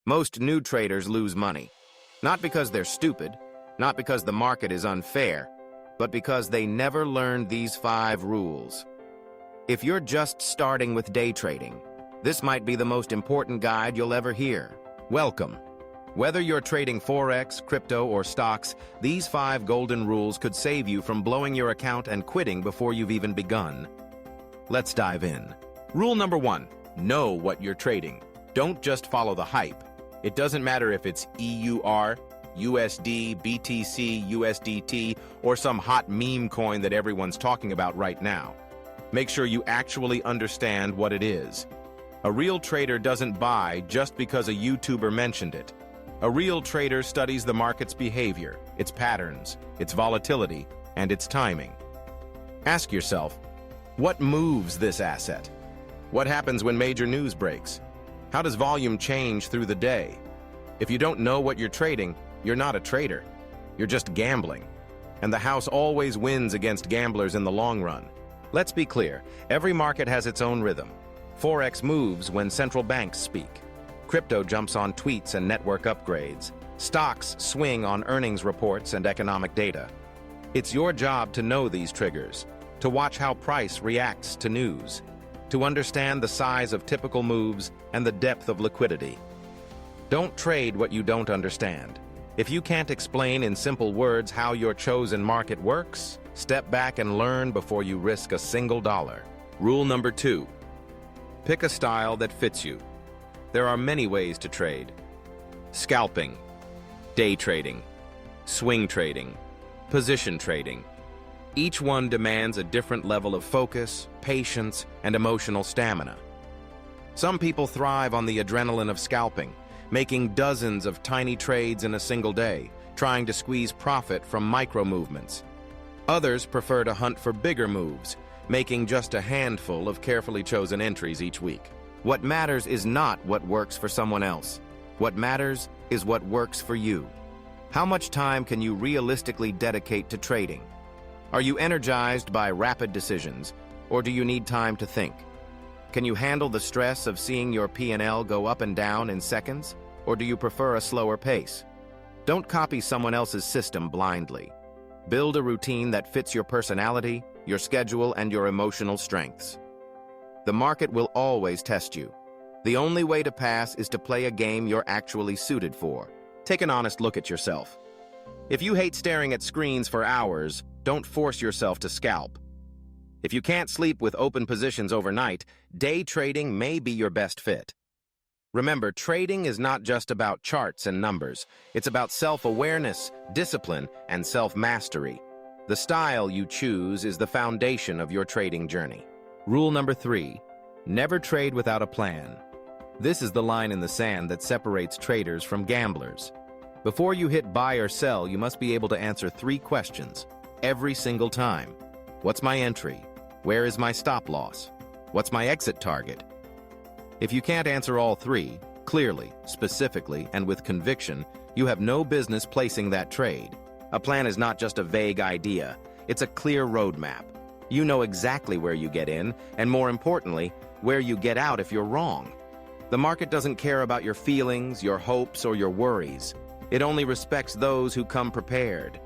Most new traders lose money, not because they're stupid, not because the market is unfair, but because they never learned these 5 rules. If you're just starting with day trading, this might be the most important guide you'll ever hear. Welcome. Whether you're trading Forex, crypto, or stocks, these 5 golden rules could save you from blowing your account and quitting before you've even begun. Let's dive in. Rule number 1, know what you're trading. Don't just follow the hype. It doesn't matter if it's EUR, USD, BTC, USDT, or some hot meme coin that everyone's talking about right now. Make sure you actually understand what it is. A real trader doesn't buy just because a YouTuber mentioned it. A real trader studies the market's behavior, its patterns, its volatility, and its timing. Ask yourself, what moves this asset? What happens when major news breaks? How does volume change through the day? If you don't know what you're trading, you're not a trader. You're just gambling. And the house always wins against gamblers in the long run. Let's be clear, every market has its own rhythm. Forex moves when central banks speak. Crypto jumps on tweets and network upgrades. Stocks swing on earnings reports and economic data. It's your job to know these triggers, to watch how price reacts to news, to understand the size of typical moves and the depth of liquidity. Don't trade what you don't understand. If you can't explain in simple words how your chosen market works, step back and learn before you risk a single dollar. Rule number 2, pick a style that fits you. There are many ways to trade. Scalping, day trading, swing trading, position trading. Each one demands a different level of focus, patience, and emotional stamina. Some people thrive on the adrenaline of scalping, making dozens of tiny trades in a single day, trying to squeeze profit from micro movements. Others prefer to hunt for bigger moves, making just a handful of carefully chosen entries each week. What matters is not what works for someone else. What matters is what works for you. How much time can you realistically dedicate to trading? Are you energized by rapid decisions, or do you need time to think? Can you handle the stress of seeing your P&L go up and down in seconds, or do you prefer a slower pace? Don't copy someone else's system blindly. Build a routine that fits your personality, your schedule, and your emotional strengths. The market will always test you. The only way to pass is to play a game you're actually suited for. Take an honest look at yourself. If you hate staring at screens for hours, don't force yourself to scalp. If you can't sleep with open positions overnight, day trading may be your best fit. Remember, trading is not just about charts and numbers. It's about self-awareness, discipline, and self-mastery. The style you choose is the foundation of your trading journey. Rule number 3, never trade without a plan. This is the line in the sand that separates traders from gamblers. Before you hit buy or sell, you must be able to answer 3 questions every single time. What's my entry? Where is my stop loss? What's my exit target? If you can't answer all 3, clearly, specifically, and with conviction, you have no business placing that trade. A plan is not just a vague idea. It's a clear roadmap. You know exactly where you get in, and more importantly, where you get out if you're wrong. The market doesn't care about your feelings, your hopes, or your worries. It only respects those who come prepared.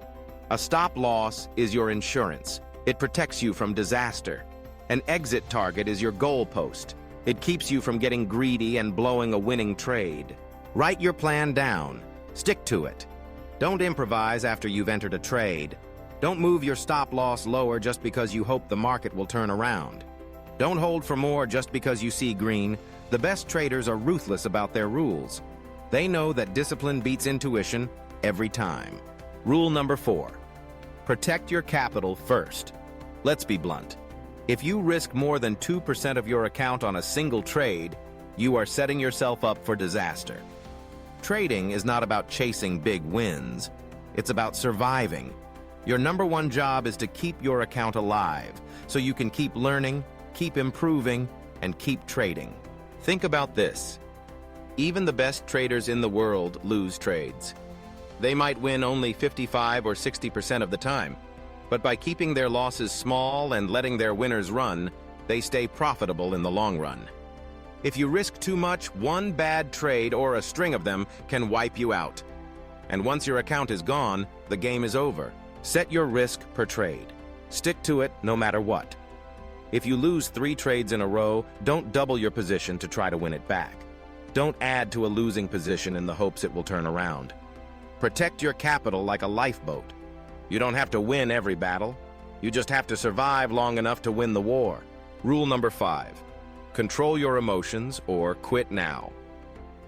A stop loss is your insurance. It protects you from disaster. An exit target is your goalpost. It keeps you from getting greedy and blowing a winning trade. Write your plan down. Stick to it. Don't improvise after you've entered a trade. Don't move your stop loss lower just because you hope the market will turn around. Don't hold for more just because you see green. The best traders are ruthless about their rules. They know that discipline beats intuition every time. Rule number 4, protect your capital first. Let's be blunt. If you risk more than 2% of your account on a single trade, you are setting yourself up for disaster. Trading is not about chasing big wins. It's about surviving. Your number 1 job is to keep your account alive, so you can keep learning, keep improving, and keep trading. Think about this. Even the best traders in the world lose trades. They might win only 55 or 60% of the time, but by keeping their losses small and letting their winners run, they stay profitable in the long run. If you risk too much, one bad trade or a string of them can wipe you out. And once your account is gone, the game is over. Set your risk per trade. Stick to it no matter what. If you lose 3 trades in a row, don't double your position to try to win it back. Don't add to a losing position in the hopes it will turn around. Protect your capital like a lifeboat. You don't have to win every battle. You just have to survive long enough to win the war. Rule number 5. Control your emotions or quit now.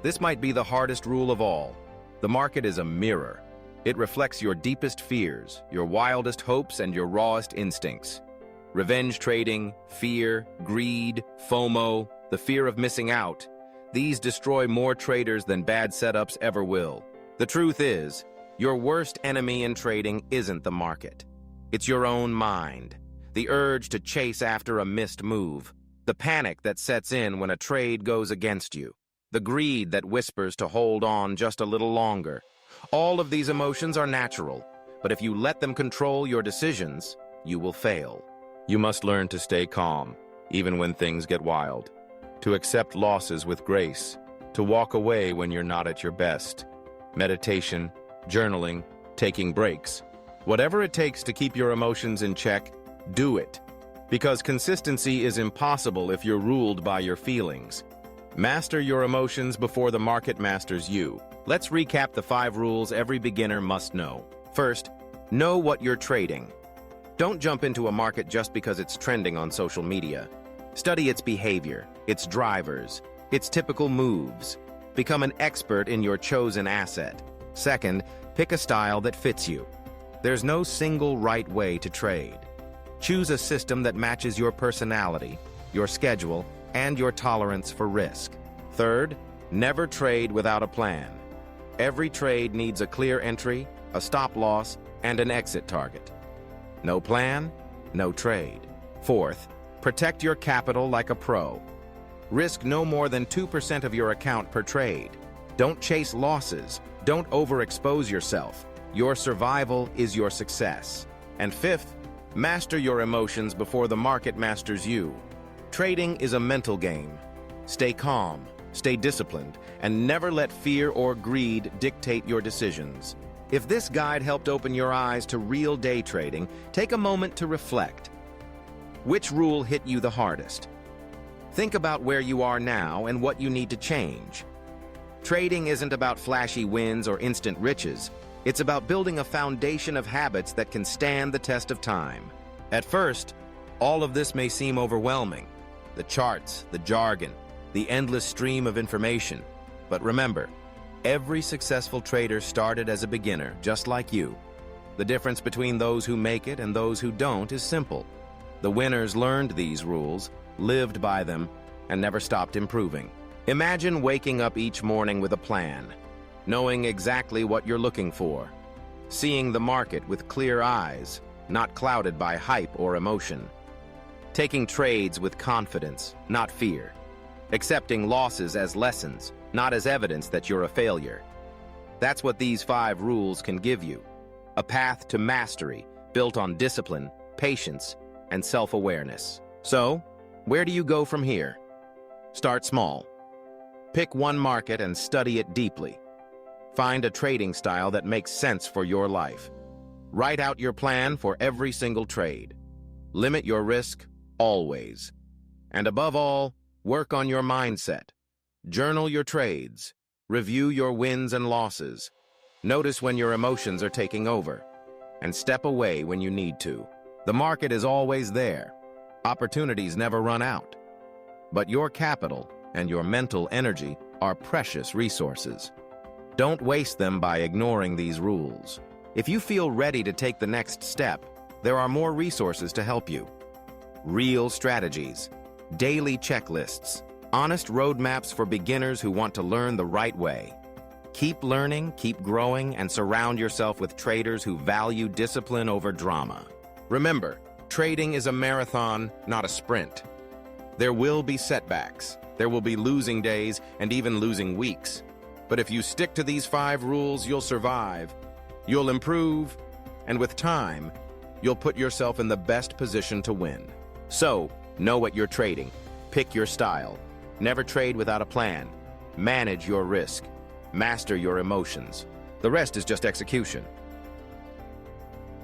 This might be the hardest rule of all. The market is a mirror. It reflects your deepest fears, your wildest hopes, and your rawest instincts. Revenge trading, fear, greed, FOMO, the fear of missing out, these destroy more traders than bad setups ever will. The truth is, your worst enemy in trading isn't the market. It's your own mind, the urge to chase after a missed move, the panic that sets in when a trade goes against you, the greed that whispers to hold on just a little longer. All of these emotions are natural, but if you let them control your decisions, you will fail. You must learn to stay calm, even when things get wild, to accept losses with grace, to walk away when you're not at your best. Meditation, journaling, taking breaks. Whatever it takes to keep your emotions in check, do it. Because consistency is impossible if you're ruled by your feelings. Master your emotions before the market masters you. Let's recap the 5 rules every beginner must know. First, know what you're trading. Don't jump into a market just because it's trending on social media. Study its behavior, its drivers, its typical moves. Become an expert in your chosen asset. Second, pick a style that fits you. There's no single right way to trade. Choose a system that matches your personality, your schedule, and your tolerance for risk. Third, never trade without a plan. Every trade needs a clear entry, a stop loss, and an exit target. No plan, no trade. Fourth, protect your capital like a pro. Risk no more than 2% of your account per trade. Don't chase losses. Don't overexpose yourself. Your survival is your success. And fifth, master your emotions before the market masters you. Trading is a mental game. Stay calm, stay disciplined, and never let fear or greed dictate your decisions. If this guide helped open your eyes to real day trading, take a moment to reflect. Which rule hit you the hardest? Think about where you are now and what you need to change. Trading isn't about flashy wins or instant riches. It's about building a foundation of habits that can stand the test of time. At first, all of this may seem overwhelming. The charts, the jargon, the endless stream of information. But remember, every successful trader started as a beginner, just like you. The difference between those who make it and those who don't is simple. The winners learned these rules, lived by them, and never stopped improving. Imagine waking up each morning with a plan, knowing exactly what you're looking for, seeing the market with clear eyes, not clouded by hype or emotion, taking trades with confidence, not fear, accepting losses as lessons, not as evidence that you're a failure. That's what these 5 rules can give you, a path to mastery built on discipline, patience, and self-awareness. So, where do you go from here? Start small. Pick one market and study it deeply. Find a trading style that makes sense for your life. Write out your plan for every single trade. Limit your risk, always. And above all, work on your mindset. Journal your trades. Review your wins and losses. Notice when your emotions are taking over. And step away when you need to. The market is always there. Opportunities never run out. But your capital and your mental energy are precious resources. Don't waste them by ignoring these rules. If you feel ready to take the next step, there are more resources to help you. Real strategies, daily checklists, honest roadmaps for beginners who want to learn the right way. Keep learning, keep growing, and surround yourself with traders who value discipline over drama. Remember, trading is a marathon, not a sprint. There will be setbacks, there will be losing days, and even losing weeks. But if you stick to these 5 rules, you'll survive, you'll improve, and with time, you'll put yourself in the best position to win. So, know what you're trading, pick your style, Never trade without a plan. Manage your risk. Master your emotions. The rest is just execution.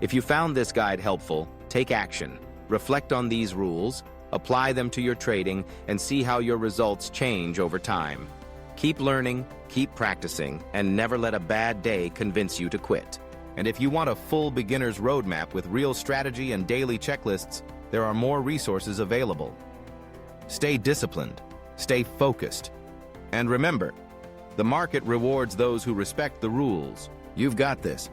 If you found this guide helpful, take action. Reflect on these rules, apply them to your trading, and see how your results change over time. Keep learning, keep practicing, and never let a bad day convince you to quit. And if you want a full beginner's roadmap with real strategy and daily checklists, there are more resources available. Stay disciplined, stay focused, and remember, the market rewards those who respect the rules. You've got this.